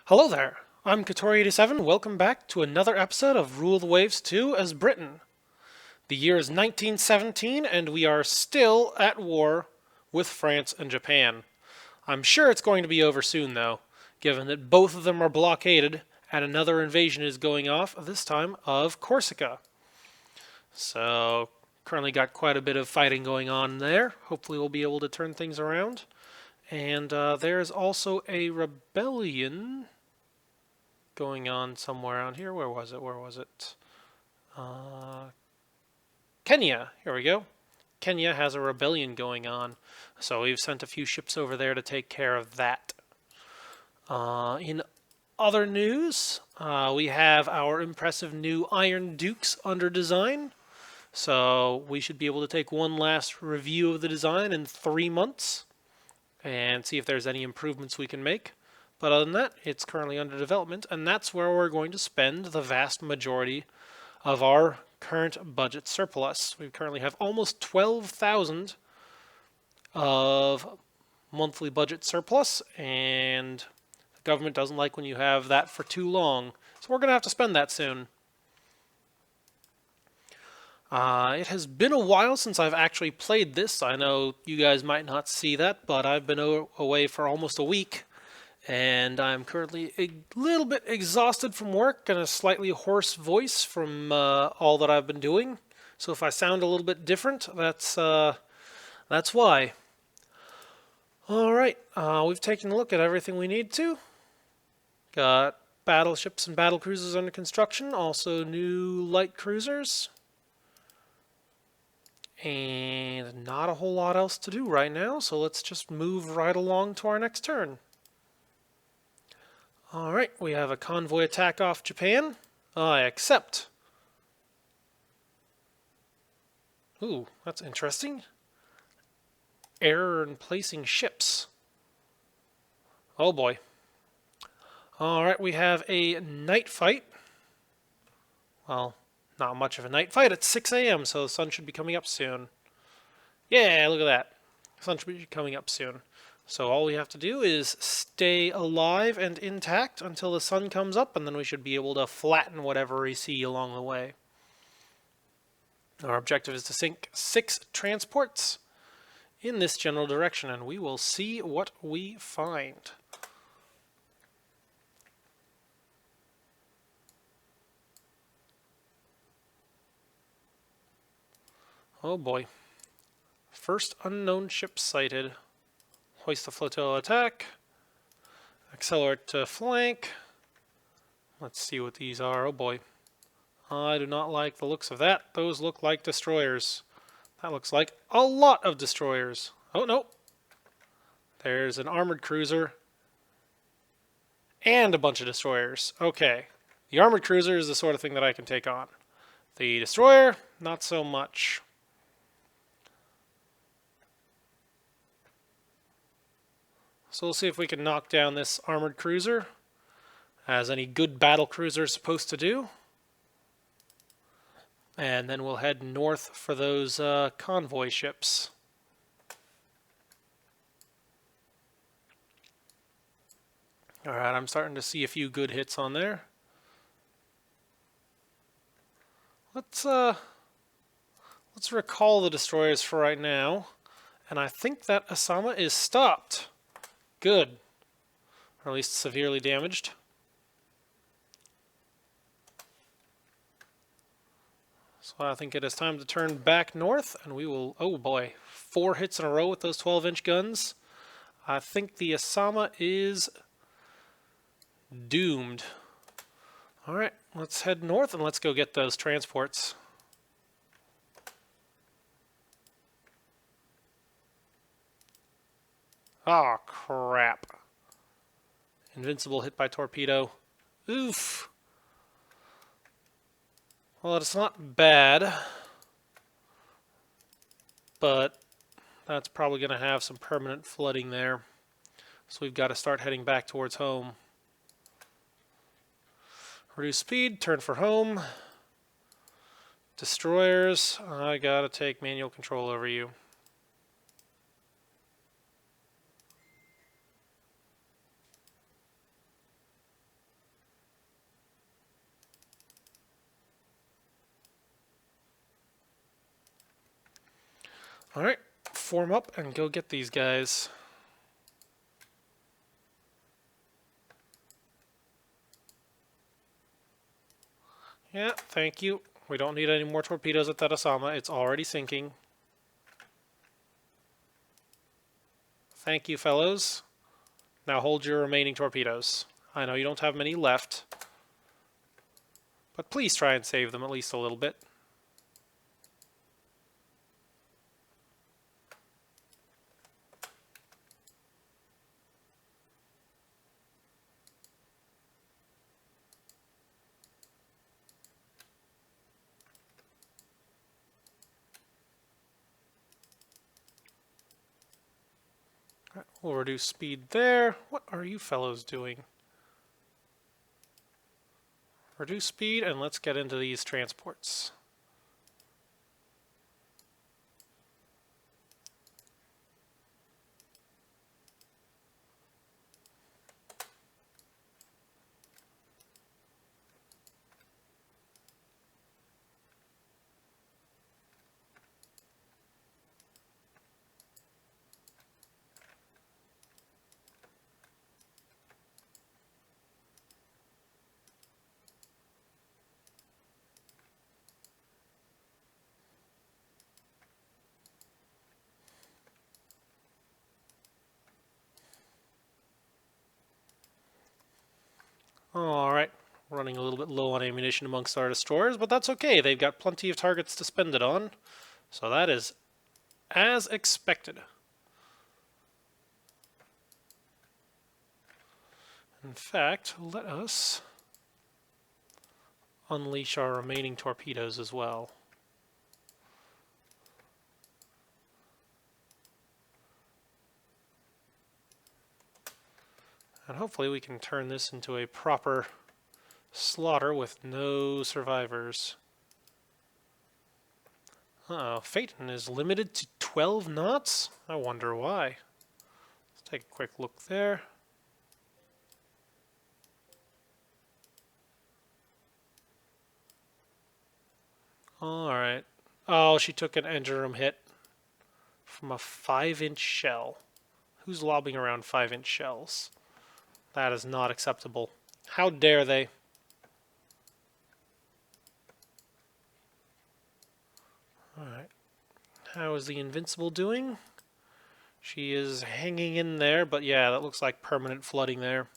Hello there, I'm Katori87. Welcome back to another episode of Rule the Waves 2 as Britain. The year is 1917 and we are still at war with France and Japan. I'm sure it's going to be over soon though, given that both of them are blockaded and another invasion is going off, this time of Corsica. So, currently got quite a bit of fighting going on there. Hopefully we'll be able to turn things around. And there's also a rebellion going on somewhere around here. Where was it? Kenya. Here we go. Kenya has a rebellion going on. So we've sent a few ships over there to take care of that. In other news, we have our impressive new Iron Dukes under design. So we should be able to take one last review of the design in 3 months and see if there's any improvements we can make. But other than that, it's currently under development, and that's where we're going to spend the vast majority of our current budget surplus. We currently have almost 12,000 of monthly budget surplus, and the government doesn't like when you have that for too long. So we're going to have to spend that soon. It has been a while since I've actually played this. I know you guys might not see that, but I've been away for almost a week. And I'm currently a little bit exhausted from work and a slightly hoarse voice from all that I've been doing. So if I sound a little bit different, that's why. All right, we've taken a look at everything we need to. Got battleships and battle cruisers under construction, also new light cruisers. And not a whole lot else to do right now, so let's just move right along to our next turn. Alright, we have a convoy attack off Japan. I accept. Ooh, that's interesting. Error in placing ships. Oh boy. Alright, we have a night fight. Well, not much of a night fight. It's 6 a.m., so the sun should be coming up soon. Yeah, look at that. The sun should be coming up soon. So all we have to do is stay alive and intact until the sun comes up, and then we should be able to flatten whatever we see along the way. Our objective is to sink 6 transports in this general direction, and we will see what we find. Oh boy. First unknown ship sighted. Hoist the flotilla attack. Accelerate to flank. Let's see what these are. Oh boy. I do not like the looks of that. Those look like destroyers. That looks like a lot of destroyers. Oh no. There's an armored cruiser. And a bunch of destroyers. Okay. The armored cruiser is the sort of thing that I can take on. The destroyer, not so much. So we'll see if we can knock down this armored cruiser, as any good battle cruiser is supposed to do. And then we'll head north for those convoy ships. Alright, I'm starting to see a few good hits on there. Let's recall the destroyers for right now. And I think that Asama is stopped. Good. Or at least severely damaged. So I think it is time to turn back north, and we will... Oh boy. 4 hits in a row with those 12-inch guns. I think the Asama is doomed. Alright, let's head north and let's go get those transports. Oh, crap. Invincible hit by torpedo. Oof. Well, it's not bad, but that's probably going to have some permanent flooding there. So we've got to start heading back towards home. Reduce speed, turn for home. Destroyers, I got to take manual control over you. Alright, form up and go get these guys. Yeah, thank you. We don't need any more torpedoes at that Osama. It's already sinking. Thank you, fellows. Now hold your remaining torpedoes. I know you don't have many left, but please try and save them at least a little bit. We'll reduce speed there. What are you fellows doing? Reduce speed and let's get into these transports. Alright, running a little bit low on ammunition amongst our destroyers, but that's okay. They've got plenty of targets to spend it on, so that is as expected. In fact, let us unleash our remaining torpedoes as well. And hopefully we can turn this into a proper slaughter with no survivors. Uh-oh, Phaeton is limited to 12 knots? I wonder why. Let's take a quick look there. Alright. Oh, she took an engine room hit from a 5-inch shell. Who's lobbing around 5-inch shells? That is not acceptable. How dare they? Alright. How is the Invincible doing? She is hanging in there, but yeah, that looks like permanent flooding there.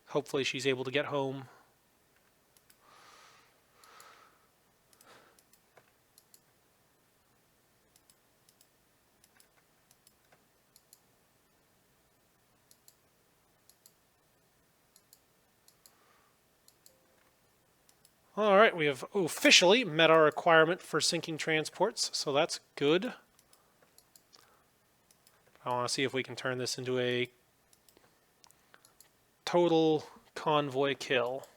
Hopefully she's able to get home. Alright, we have officially met our requirement for sinking transports, so that's good. I want to see if we can turn this into a total convoy kill.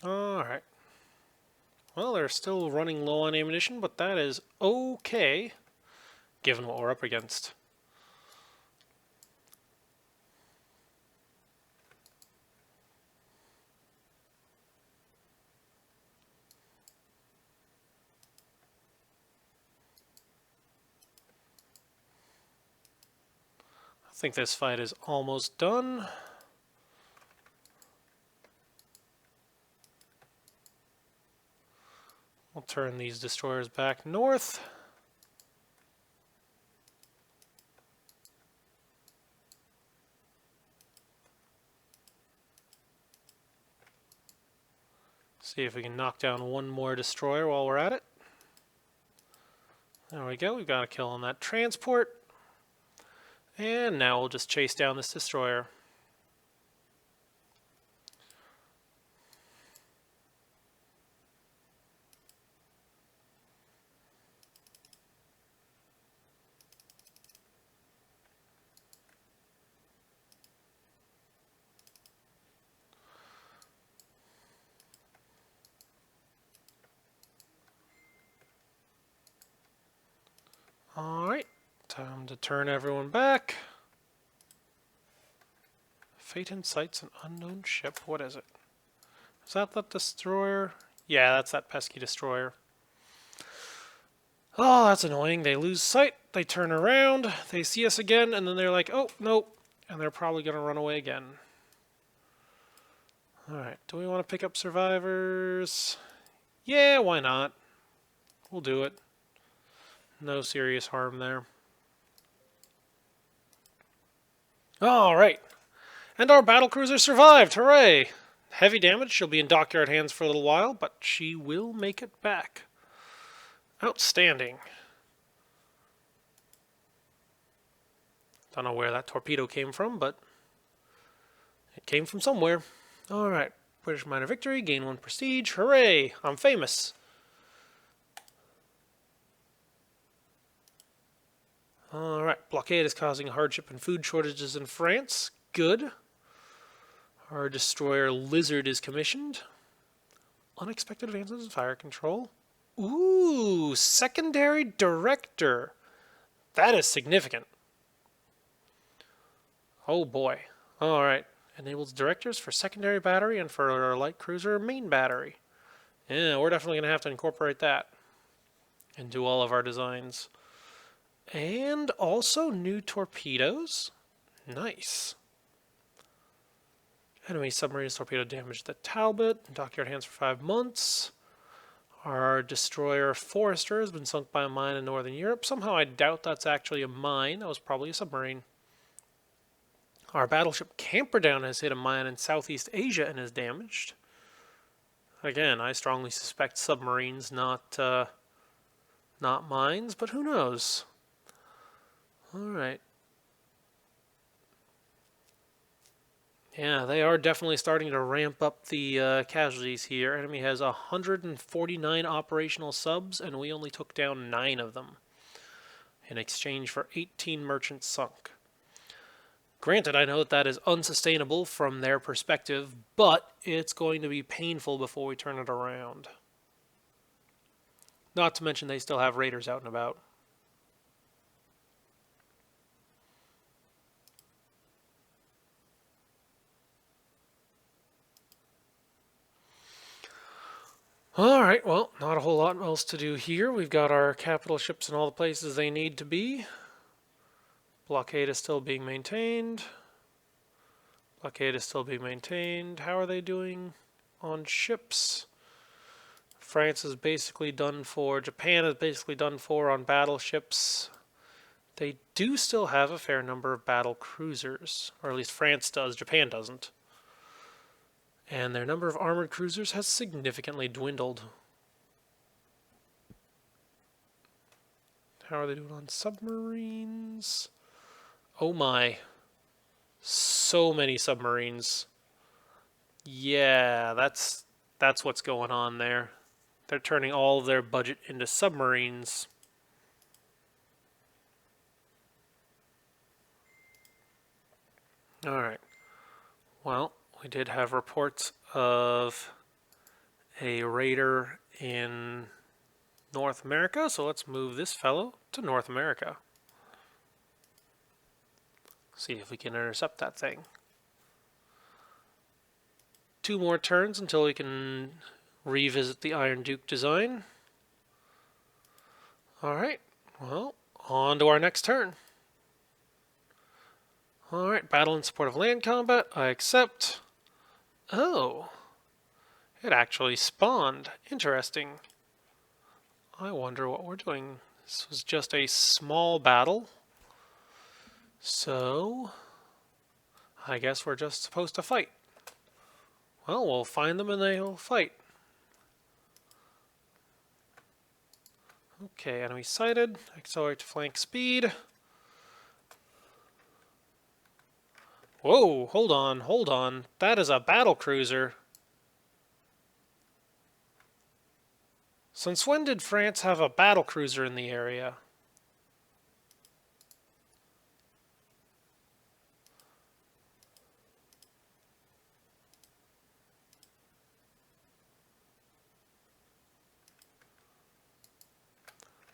Alright. Well, they're still running low on ammunition, but that is okay, given what we're up against. I think this fight is almost done. We'll turn these destroyers back north. See if we can knock down one more destroyer while we're at it. There we go, we've got a kill on that transport. And now we'll just chase down this destroyer. Time to turn everyone back. Fate incites an unknown ship. What is it? Is that the destroyer? Yeah, that's that pesky destroyer. Oh, that's annoying. They lose sight, they turn around, they see us again, and then they're like, oh, nope. And they're probably going to run away again. Alright, do we want to pick up survivors? Yeah, why not? We'll do it. No serious harm there. Alright. And our battlecruiser survived! Hooray! Heavy damage. She'll be in dockyard hands for a little while, but she will make it back. Outstanding. Don't know where that torpedo came from, but it came from somewhere. Alright. British minor victory. Gain 1 prestige. Hooray! I'm famous. Alright. Blockade is causing hardship and food shortages in France. Good. Our destroyer Lizard is commissioned. Unexpected advances in fire control. Ooh, secondary director. That is significant. Oh boy. Alright. Enables directors for secondary battery and for our light cruiser main battery. Yeah, we're definitely going to have to incorporate that into all of our designs. And also new torpedoes. Nice. Enemy submarines torpedo damaged the Talbot. Dockyard hands for 5 months. Our destroyer Forester has been sunk by a mine in northern Europe. Somehow I doubt that's actually a mine. That was probably a submarine. Our battleship Camperdown has hit a mine in Southeast Asia and is damaged. Again, I strongly suspect submarines, not mines, but who knows? Alright. Yeah, they are definitely starting to ramp up the casualties here. Enemy has 149 operational subs, and we only took down 9 of them in exchange for 18 merchants sunk. Granted, I know that that is unsustainable from their perspective, but it's going to be painful before we turn it around. Not to mention they still have raiders out and about. Alright, well, not a whole lot else to do here. We've got our capital ships in all the places they need to be. Blockade is still being maintained. Blockade is still being maintained. How are they doing on ships? France is basically done for. Japan is basically done for on battleships. They do still have a fair number of battle cruisers, or at least France does. Japan doesn't. And their number of armored cruisers has significantly dwindled. How are they doing on submarines? Oh my. So many submarines. Yeah, that's what's going on there. They're turning all of their budget into submarines. Alright. Well, we did have reports of a raider in North America, so let's move this fellow to North America. See if we can intercept that thing. 2 more turns until we can revisit the Iron Duke design. Alright, well, on to our next turn. Alright, battle in support of land combat. I accept. Oh, it actually spawned. Interesting. I wonder what we're doing. This was just a small battle. So, I guess we're just supposed to fight. Well, we'll find them and they'll fight. Okay, enemy sighted. Accelerate to flank speed. Whoa, hold on, hold on. That is a battle cruiser. Since when did France have a battle cruiser in the area?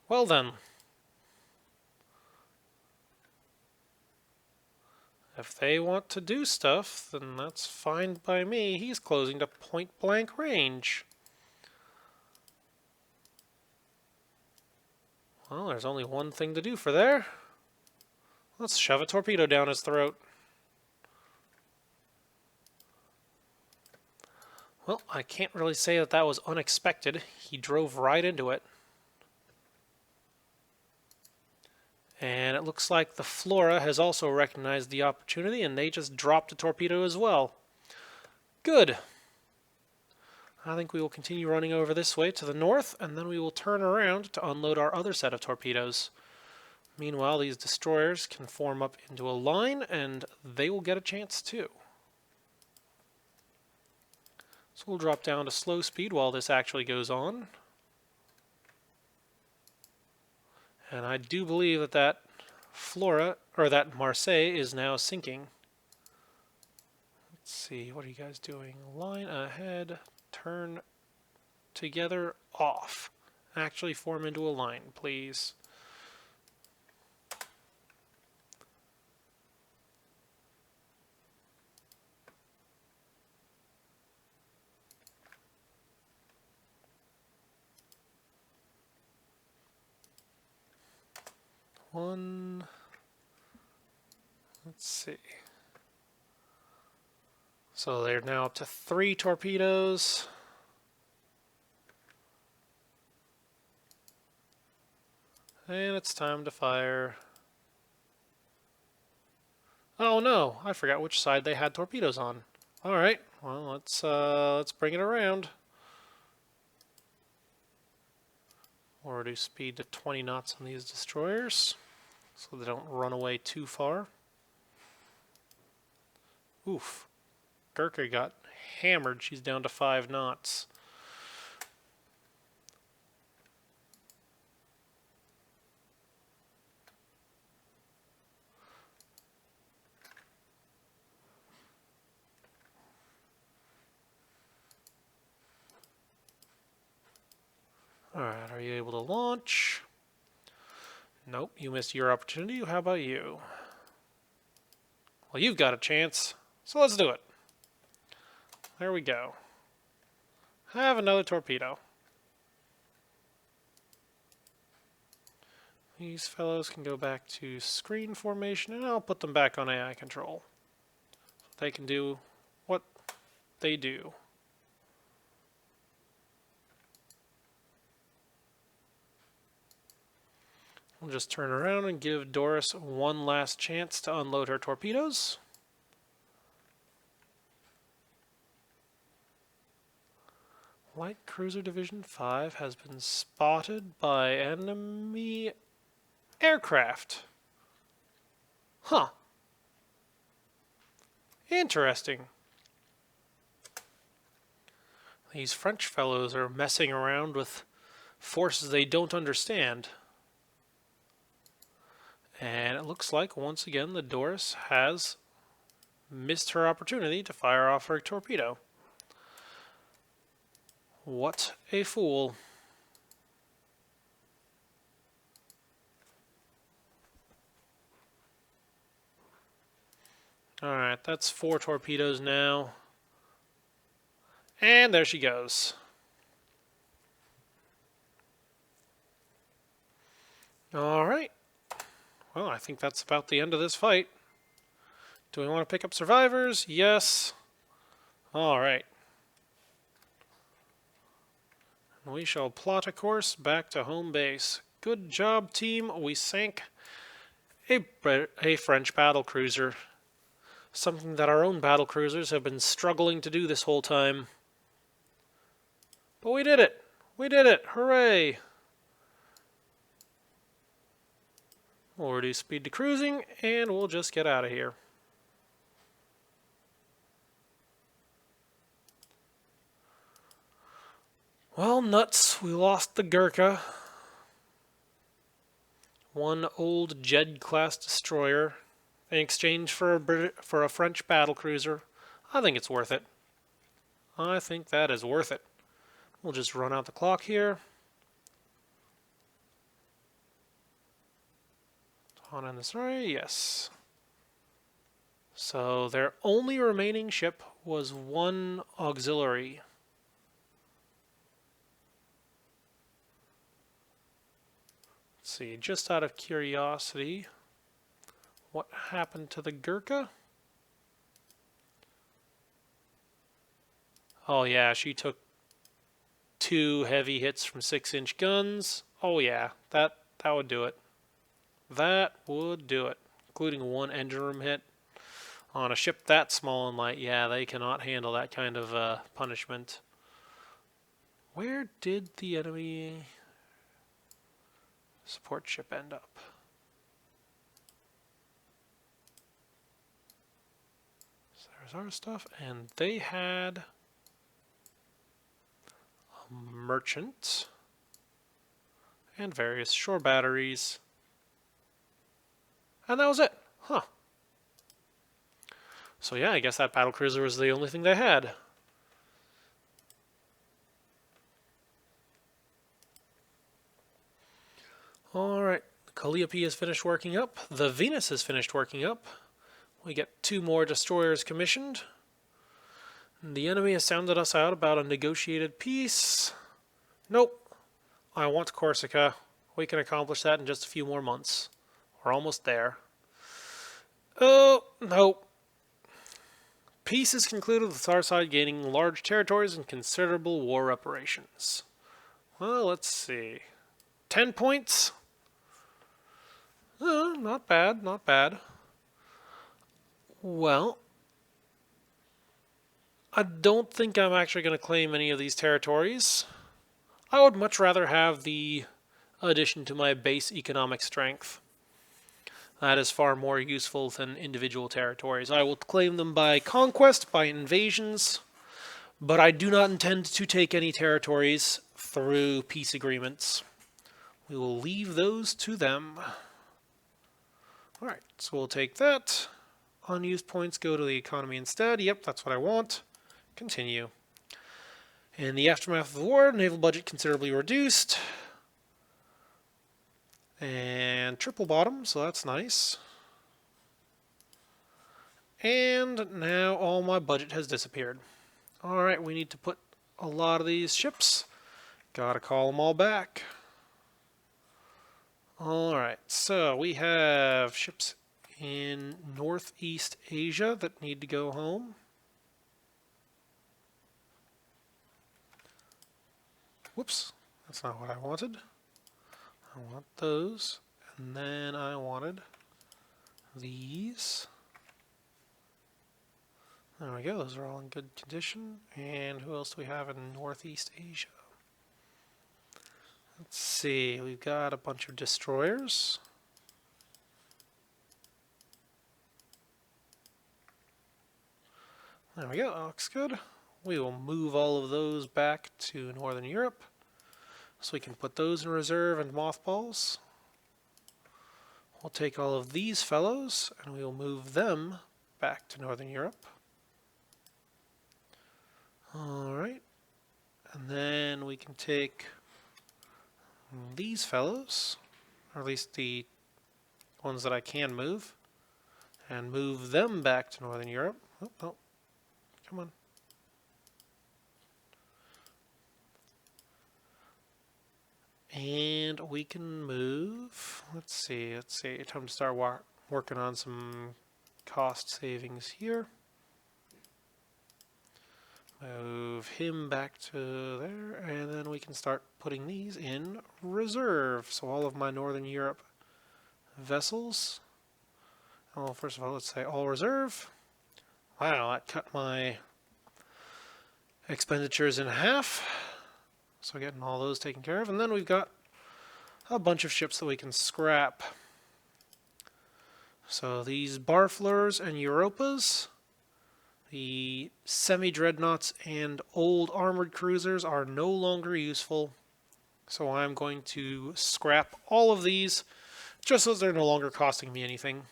Well then. If they want to do stuff, then that's fine by me. He's closing to point-blank range. Well, there's only one thing to do for there. Let's shove a torpedo down his throat. Well, I can't really say that that was unexpected. He drove right into it. And it looks like the Flora has also recognized the opportunity, and they just dropped a torpedo as well. Good. I think we will continue running over this way to the north, and then we will turn around to unload our other set of torpedoes. Meanwhile, these destroyers can form up into a line, and they will get a chance too. So we'll drop down to slow speed while this actually goes on. And I do believe that that Flora, or that Marseille, is now sinking. Let's see, what are you guys doing? Line ahead, turn together, off. Actually form into a line, please. One. Let's see. So they're now up to 3 torpedoes. And it's time to fire. Oh no, I forgot which side they had torpedoes on. Alright, well let's bring it around. We'll reduce speed to 20 knots on these destroyers so they don't run away too far. Oof. Gurkha got hammered. She's down to 5 knots. Alright, are you able to launch? Nope, you missed your opportunity. How about you? Well, you've got a chance, so let's do it. There we go. Have another torpedo. These fellows can go back to screen formation, and I'll put them back on AI control. So they can do what they do. We'll just turn around and give Doris one last chance to unload her torpedoes. Light Cruiser Division 5 has been spotted by enemy aircraft. Huh. Interesting. These French fellows are messing around with forces they don't understand. And it looks like, once again, the Doris has missed her opportunity to fire off her torpedo. What a fool. Alright, that's 4 torpedoes now. And there she goes. Alright. Well, I think that's about the end of this fight. Do we want to pick up survivors? Yes. Alright. We shall plot a course back to home base. Good job, team. We sank a French battlecruiser. Something that our own battlecruisers have been struggling to do this whole time. But we did it! We did it! Hooray! We'll reduce speed to cruising, and we'll just get out of here. Well, nuts, we lost the Gurkha. One old Jed-class destroyer in exchange for a French battlecruiser. I think it's worth it. I think that is worth it. We'll just run out the clock here. On in this array, yes. So their only remaining ship was one auxiliary. Let's see, just out of curiosity, what happened to the Gurkha? Oh yeah, she took 2 heavy hits from 6-inch guns. Oh yeah, that would do it. That would do it, including 1 engine room hit. On a ship that small and light, yeah, they cannot handle that kind of punishment. Where did the enemy support ship end up? So there's our stuff, and they had a merchant and various shore batteries. And that was it. Huh. So yeah, I guess that battlecruiser was the only thing they had. Alright, the Calliope has finished working up. The Venus has finished working up. We get 2 more destroyers commissioned. The enemy has sounded us out about a negotiated peace. Nope. I want Corsica. We can accomplish that in just a few more months. We're almost there. Oh, nope. Peace is concluded with our side gaining large territories and considerable war reparations. Well, let's see. 10 points? Not bad, not bad. Well, I don't think I'm actually going to claim any of these territories. I would much rather have the addition to my base economic strength. That is far more useful than individual territories. I will claim them by conquest, by invasions, but I do not intend to take any territories through peace agreements. We will leave those to them. Alright, so we'll take that. Unused points go to the economy instead. Yep, that's what I want. Continue. In the aftermath of the war, naval budget considerably reduced. And triple bottom, so that's nice. And now all my budget has disappeared. Alright, we need to put a lot of these ships. Gotta call them all back. Alright, so we have ships in Northeast Asia that need to go home. Whoops, that's not what I wanted. I want those, and then I wanted these. There we go, those are all in good condition. And who else do we have in Northeast Asia? Let's see, we've got a bunch of destroyers. There we go, that looks good. We will move all of those back to Northern Europe. So we can put those in reserve and mothballs. We'll take all of these fellows and we will move them back to Northern Europe. Alright. And then we can take these fellows, or at least the ones that I can move, and move them back to Northern Europe. Oh, oh. Come on. And we can move, let's see, time to start working on some cost savings here. Move him back to there, and then we can start putting these in reserve. So all of my Northern Europe vessels, well, first of all, let's say all reserve. Wow, that cut my expenditures in half. So getting all those taken care of. And then we've got a bunch of ships that we can scrap. So these Barfleurs and Europas, the semi-dreadnoughts and old armored cruisers are no longer useful. So I'm going to scrap all of these just so they're no longer costing me anything.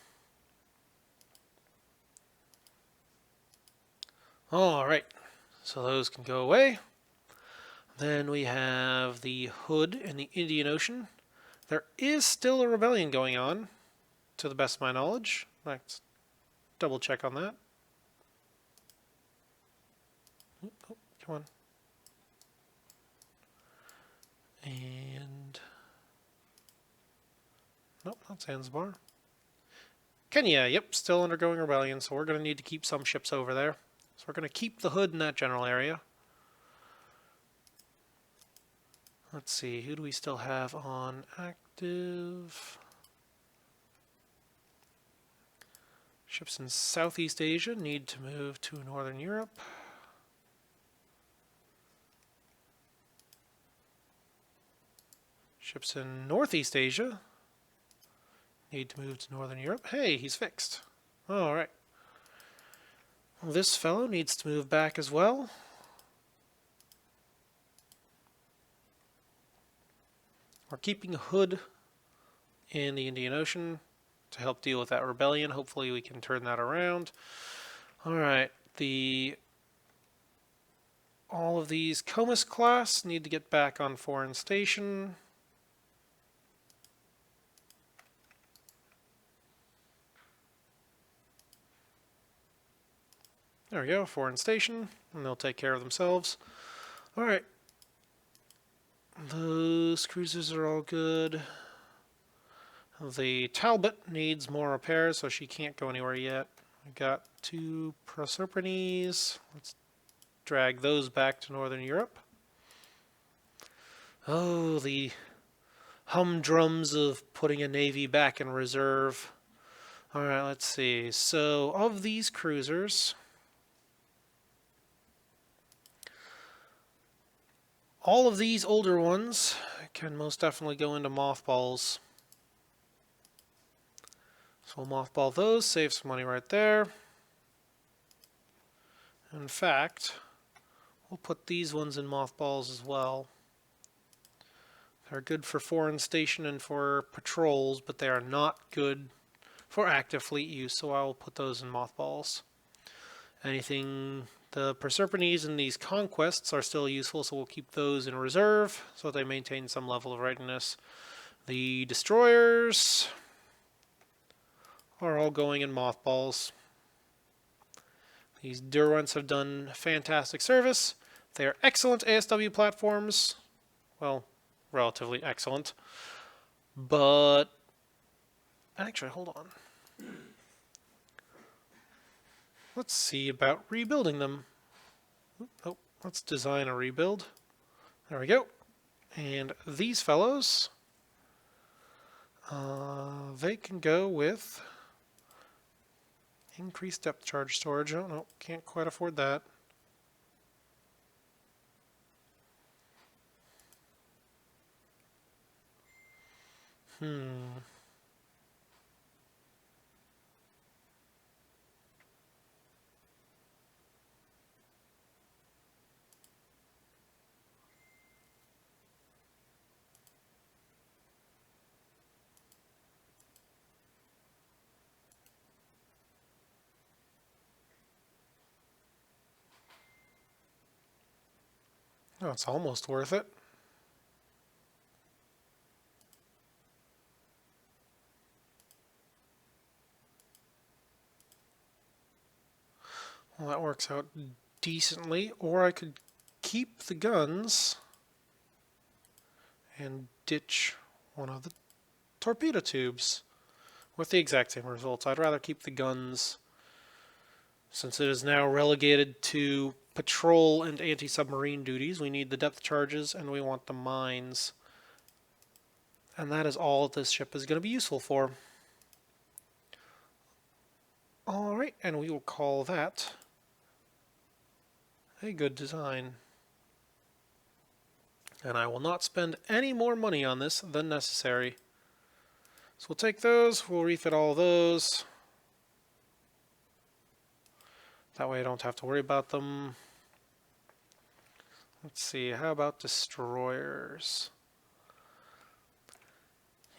Alright, so those can go away. Then we have the Hood in the Indian Ocean. There is still a rebellion going on, to the best of my knowledge. That's double check on that. Oh, come on. And nope, not Zanzibar. Kenya, yep, still undergoing rebellion, so we're going to need to keep some ships over there. So we're going to keep the Hood in that general area. Let's see, who do we still have on active? Ships in Southeast Asia need to move to Northern Europe. Ships in Northeast Asia need to move to Northern Europe. Hey, he's fixed. Alright. Well, this fellow needs to move back as well. We're keeping Hood in the Indian Ocean to help deal with that rebellion. Hopefully we can turn that around. Alright, all of these Comus class need to get back on foreign station. There we go, foreign station, and they'll take care of themselves. Alright. Those cruisers are all good. The Talbot needs more repairs, so she can't go anywhere yet. We got 2 Proserpines. Let's drag those back to Northern Europe. Oh, the humdrums of putting a navy back in reserve. Alright, let's see. So, of these cruisers, all of these older ones can most definitely go into mothballs. So we'll mothball those, save some money right there. In fact, we'll put these ones in mothballs as well. They're good for foreign station and for patrols, but they are not good for active fleet use, so I will put those in mothballs. The Proserpines and these conquests are still useful, so we'll keep those in reserve so they maintain some level of readiness. The destroyers are all going in mothballs. These Derwents have done fantastic service. They are excellent ASW platforms. Well, relatively excellent. But actually, hold on. Let's see about rebuilding them. Oh, let's design a rebuild. There we go. And these fellows, they can go with increased depth charge storage. Oh, no, can't quite afford that. Oh, it's almost worth it. Well, that works out decently. Or I could keep the guns and ditch one of the torpedo tubes with the exact same results. I'd rather keep the guns since it is now relegated to patrol and anti-submarine duties. We need the depth charges and we want the mines. And that is all this ship is going to be useful for. Alright, and we will call that a good design. And I will not spend any more money on this than necessary. So we'll take those, we'll refit all those. That way I don't have to worry about them. Let's see, how about destroyers?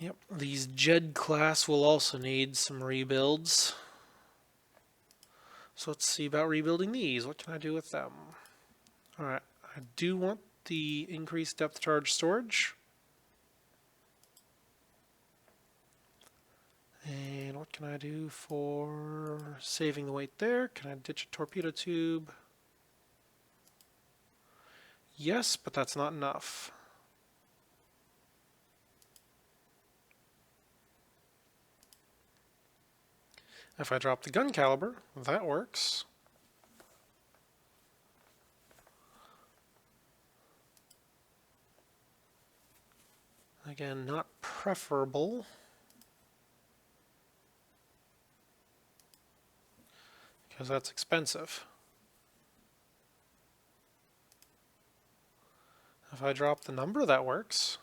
Yep, these Jed class will also need some rebuilds. So let's see about rebuilding these. What can I do with them? Alright, I do want the increased depth charge storage. And what can I do for saving the weight there? Can I ditch a torpedo tube? Yes, but that's not enough. If I drop the gun caliber, that works. Again, not preferable. Because that's expensive. If I drop the number, that works.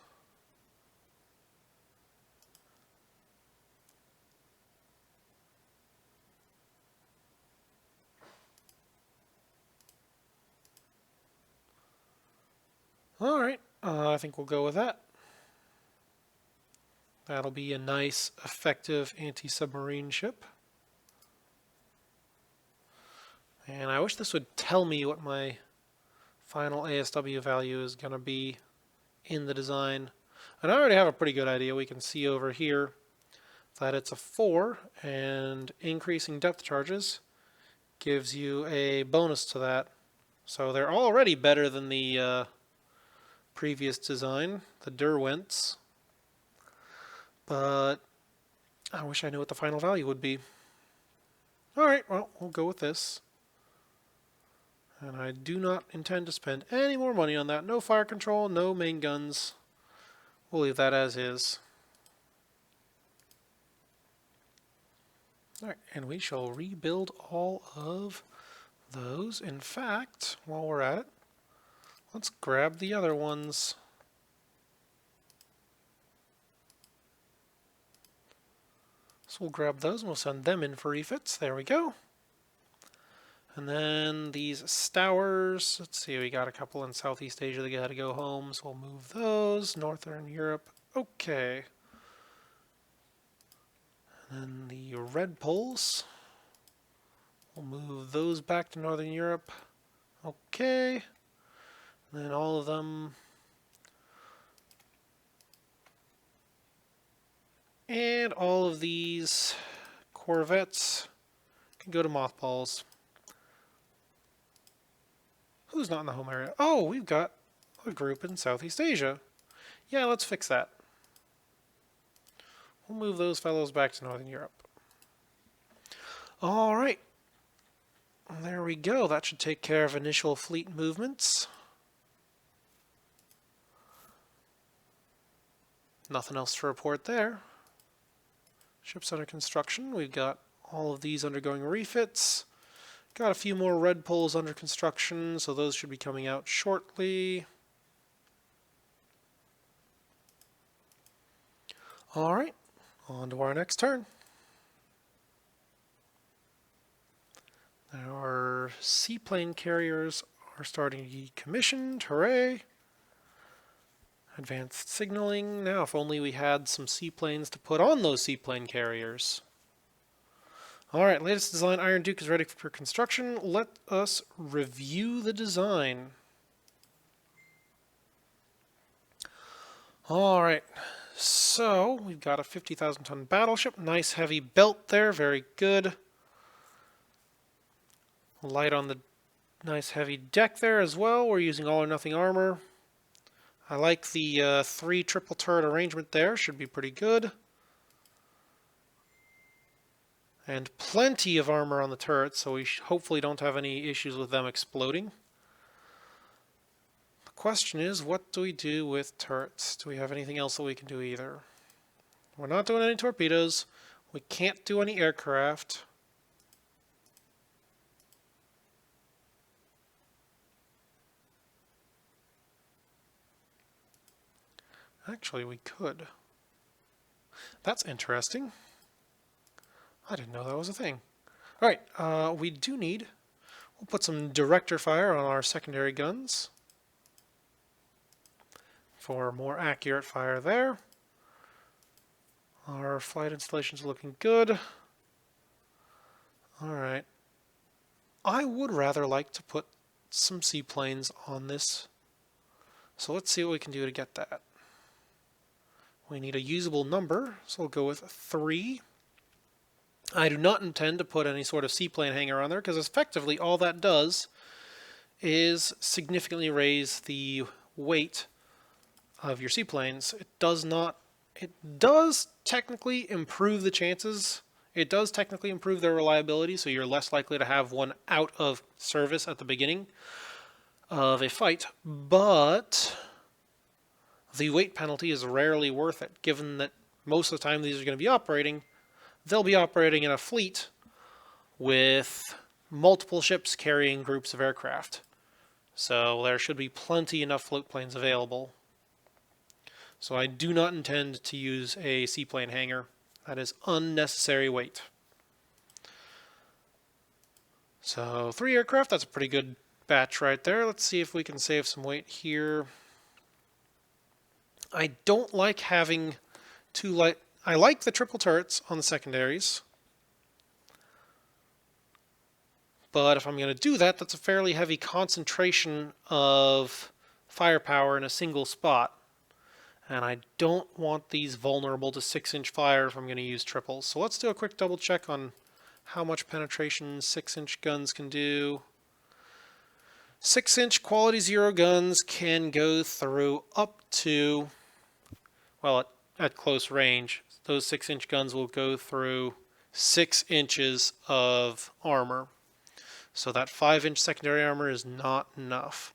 Alright, I think we'll go with that. That'll be a nice, effective anti-submarine ship. And I wish this would tell me what my final ASW value is going to be in the design. And I already have a pretty good idea. We can see over here that it's a 4, and increasing depth charges gives you a bonus to that. So they're already better than the previous design, the Derwents. But I wish I knew what the final value would be. Alright, well, we'll go with this. And I do not intend to spend any more money on that. No fire control, no main guns. We'll leave that as is. Alright, and we shall rebuild all of those. In fact, while we're at it, let's grab the other ones. So we'll grab those and we'll send them in for refits. There we go. And then these Stowers, let's see, we got a couple in Southeast Asia that got to go home, so we'll move those. Northern Europe, okay. And then the Red Poles, we'll move those back to Northern Europe. Okay. And then all of them. And all of these corvettes can go to mothballs. Who's not in the home area? Oh, we've got a group in Southeast Asia. Yeah, let's fix that. We'll move those fellows back to Northern Europe. All right. There we go. That should take care of initial fleet movements. Nothing else to report there. Ships under construction. We've got all of these undergoing refits. Got a few more red poles under construction, so those should be coming out shortly. Alright, on to our next turn. Our seaplane carriers are starting to be commissioned. Hooray! Advanced signaling. Now, if only we had some seaplanes to put on those seaplane carriers. Alright, latest design, Iron Duke is ready for construction. Let us review the design. Alright, so we've got a 50,000 ton battleship. Nice heavy belt there, very good. Light on the nice heavy deck there as well. We're using all or nothing armor. I like the 3 triple turret arrangement there, should be pretty good. And plenty of armor on the turrets, so we hopefully don't have any issues with them exploding. The question is, what do we do with turrets? Do we have anything else that we can do either? We're not doing any torpedoes. We can't do any aircraft. Actually, we could. That's interesting. I didn't know that was a thing. Alright, we do need... We'll put some director fire on our secondary guns for more accurate fire there. Our flight installations are looking good. Alright. I would rather like to put some seaplanes on this. So let's see what we can do to get that. We need a usable number, so we'll go with 3. I do not intend to put any sort of seaplane hangar on there because effectively all that does is significantly raise the weight of your seaplanes. It does not. It does technically improve the chances. It does technically improve their reliability, so you're less likely to have one out of service at the beginning of a fight, but the weight penalty is rarely worth it, given that most of the time these are going to be operating. They'll be operating in a fleet with multiple ships carrying groups of aircraft. So there should be plenty enough float planes available. So I do not intend to use a seaplane hangar. That is unnecessary weight. So 3 aircraft, that's a pretty good batch right there. Let's see if we can save some weight here. I don't like having too light. I like the triple turrets on the secondaries. But if I'm going to do that, that's a fairly heavy concentration of firepower in a single spot. And I don't want these vulnerable to 6-inch fire if I'm going to use triples. So let's do a quick double check on how much penetration 6-inch guns can do. 6-inch quality 0 guns can go through up to, well, at close range, those 6-inch guns will go through 6 inches of armor. So that 5-inch secondary armor is not enough.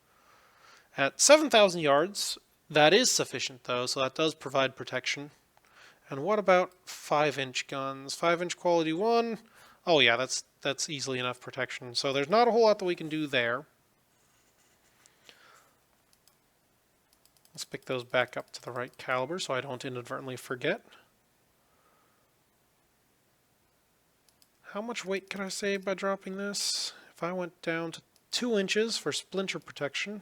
At 7,000 yards, that is sufficient though, so that does provide protection. And what about 5-inch guns? 5-inch quality 1, oh yeah, that's easily enough protection. So there's not a whole lot that we can do there. Let's pick those back up to the right caliber so I don't inadvertently forget. How much weight can I save by dropping this? If I went down to 2 inches for splinter protection,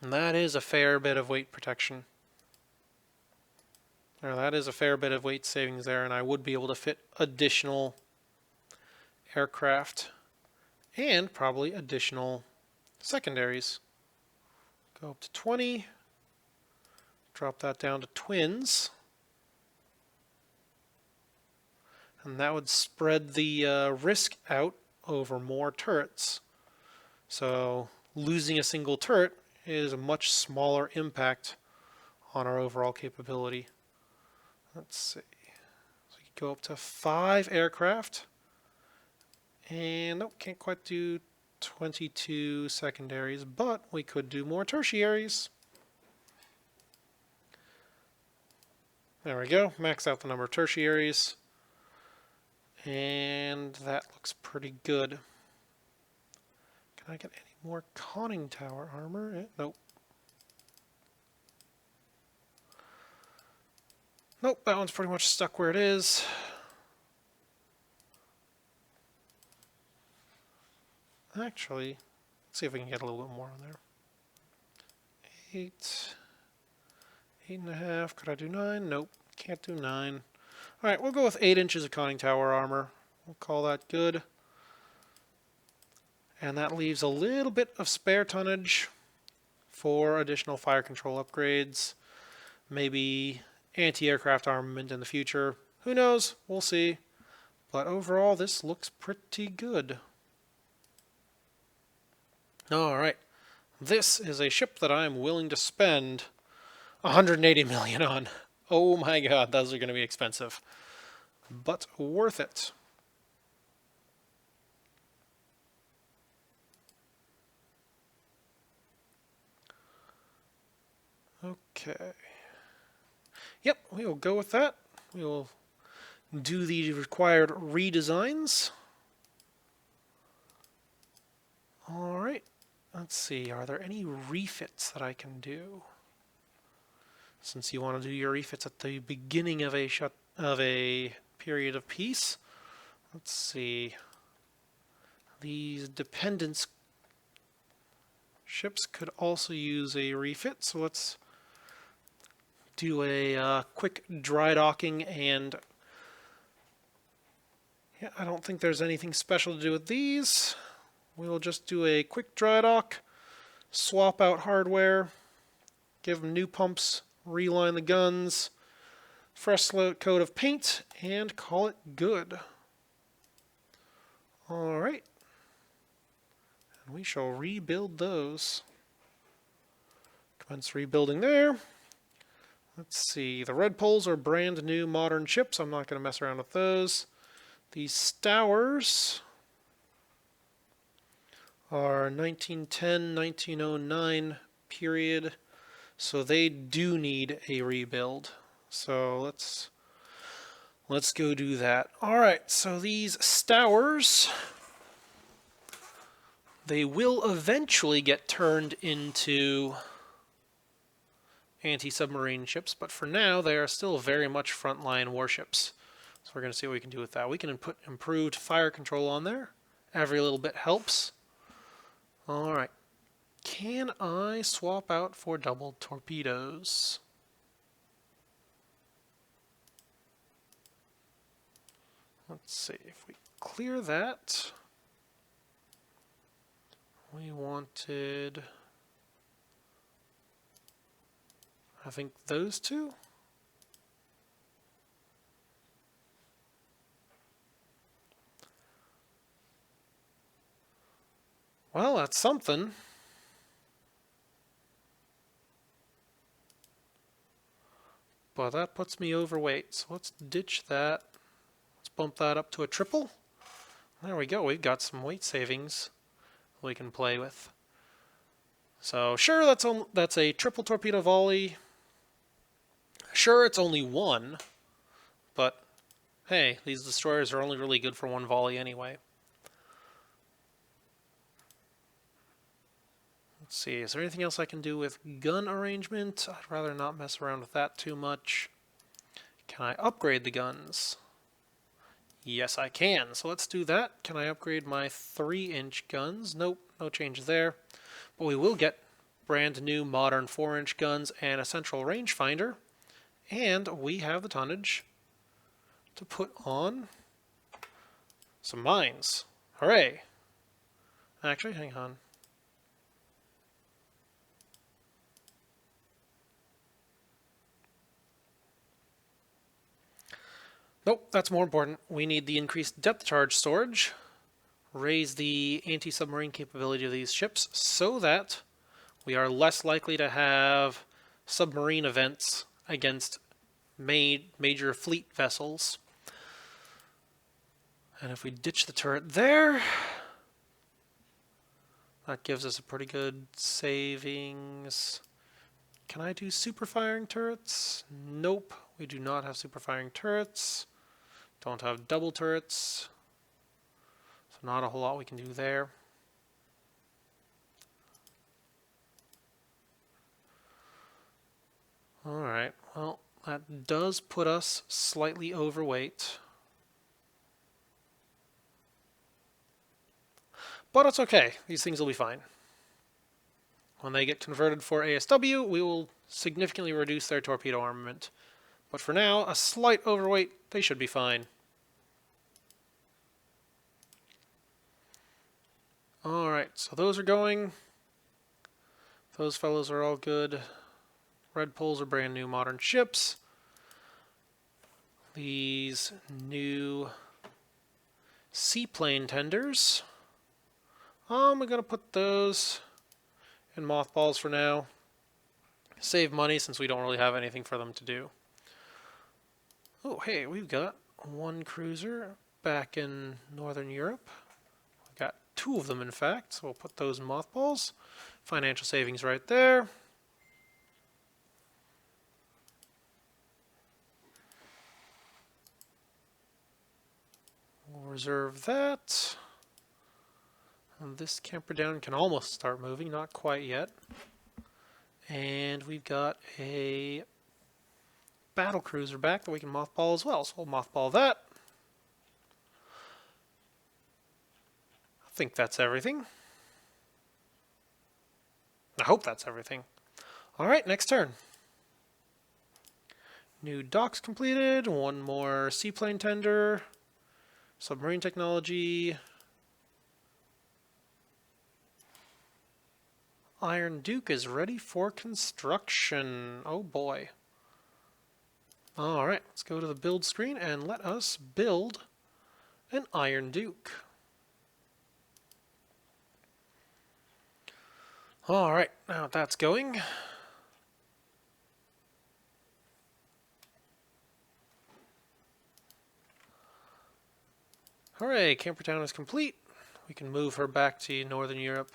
and that is a fair bit of weight protection. Now that is a fair bit of weight savings there, and I would be able to fit additional aircraft and probably additional secondaries. Go up to 20, drop that down to twins, and that would spread the risk out over more turrets. So losing a single turret is a much smaller impact on our overall capability. Let's see. So we could go up to 5 aircraft. And nope, can't quite do 22 secondaries, but we could do more tertiaries. There we go, max out the number of tertiaries. And that looks pretty good. Can I get any more conning tower armor? Nope. Nope, that one's pretty much stuck where it is. Actually, let's see if we can get a little bit more on there. 8, 8.5. Could I do 9? Nope, can't do 9. Alright, we'll go with 8 inches of conning tower armor. We'll call that good. And that leaves a little bit of spare tonnage for additional fire control upgrades. Maybe anti-aircraft armament in the future. Who knows? We'll see. But overall, this looks pretty good. Alright. This is a ship that I'm willing to spend 180 million on. Oh my god, those are going to be expensive. But worth it. Okay. Yep, we will go with that. We will do the required redesigns. Alright, let's see, are there any refits that I can do? Since you want to do your refits at the beginning of a period of peace. Let's see. These dependence ships could also use a refit, so let's do a quick dry docking, and yeah, I don't think there's anything special to do with these. We'll just do a quick dry dock, swap out hardware, give them new pumps, reline the guns, fresh coat of paint, and call it good. Alright. And we shall rebuild those. Commence rebuilding there. Let's see. The red poles are brand new modern ships. I'm not going to mess around with those. These Stowers are 1910, 1909 period. So they do need a rebuild. So let's go do that. Alright, so these Stowers, they will eventually get turned into anti-submarine ships, but for now they are still very much frontline warships. So we're going to see what we can do with that. We can put improved fire control on there. Every little bit helps. Alright. Can I swap out for double torpedoes? Let's see, if we clear that, we wanted, I think, those two? Well, that's something. But that puts me overweight, so let's ditch that. Let's bump that up to a triple. There we go, we've got some weight savings we can play with. So sure, that's a triple torpedo volley. Sure, it's only one, but hey, these destroyers are only really good for one volley anyway. Let's see, is there anything else I can do with gun arrangement? I'd rather not mess around with that too much. Can I upgrade the guns? Yes, I can. So let's do that. Can I upgrade my 3-inch guns? Nope, no change there. But we will get brand new modern 4-inch guns and a central rangefinder. And we have the tonnage to put on some mines. Hooray! Actually, hang on. Nope, that's more important. We need the increased depth charge storage, raise the anti-submarine capability of these ships so that we are less likely to have submarine events against major fleet vessels. And if we ditch the turret there, that gives us a pretty good savings. Can I do super firing turrets? Nope, we do not have super firing turrets. Don't have double turrets, so not a whole lot we can do there. Alright, well, that does put us slightly overweight. But it's okay, these things will be fine. When they get converted for ASW, we will significantly reduce their torpedo armament. But for now, a slight overweight, they should be fine. Alright, so those are going. Those fellows are all good. Red poles are brand new modern ships. These new seaplane tenders. We're going to put those in mothballs for now. Save money since we don't really have anything for them to do. Oh, hey, we've got one cruiser back in Northern Europe. We've got 2 of them, in fact, so we'll put those in mothballs. Financial savings right there. We'll reserve that. And this camper down can almost start moving, not quite yet. And we've got a battle cruiser back that we can mothball as well, so we'll mothball that. I think that's everything. I hope that's everything. Alright, next turn. New docks completed, 1 more seaplane tender, submarine technology, Iron Duke is ready for construction. Oh boy. Alright, let's go to the build screen and let us build an Iron Duke. Alright, now that's going. Hooray, Camper Town is complete. We can move her back to Northern Europe.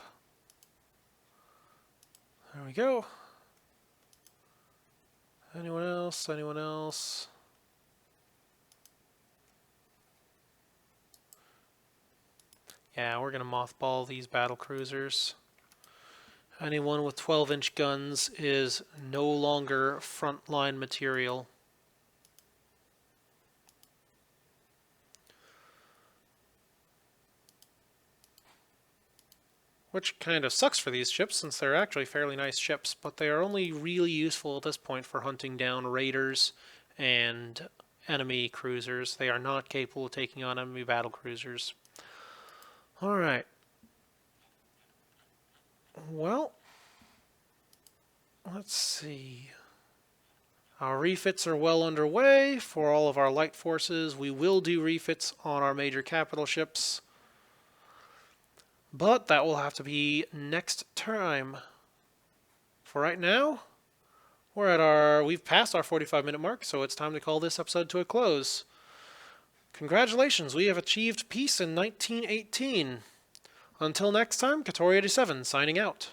There we go. Anyone else? Anyone else? Yeah, we're going to mothball these battle cruisers. Anyone with 12-inch guns is no longer frontline material. Which kind of sucks for these ships, since they're actually fairly nice ships, but they are only really useful at this point for hunting down raiders and enemy cruisers. They are not capable of taking on enemy battle cruisers. Alright. Well, let's see. Our refits are well underway for all of our light forces. We will do refits on our major capital ships, but that will have to be next time. For right now, we've passed our 45-minute mark, so it's time to call this episode to a close. Congratulations, we have achieved peace in 1918. Until next time, Katori87 signing out.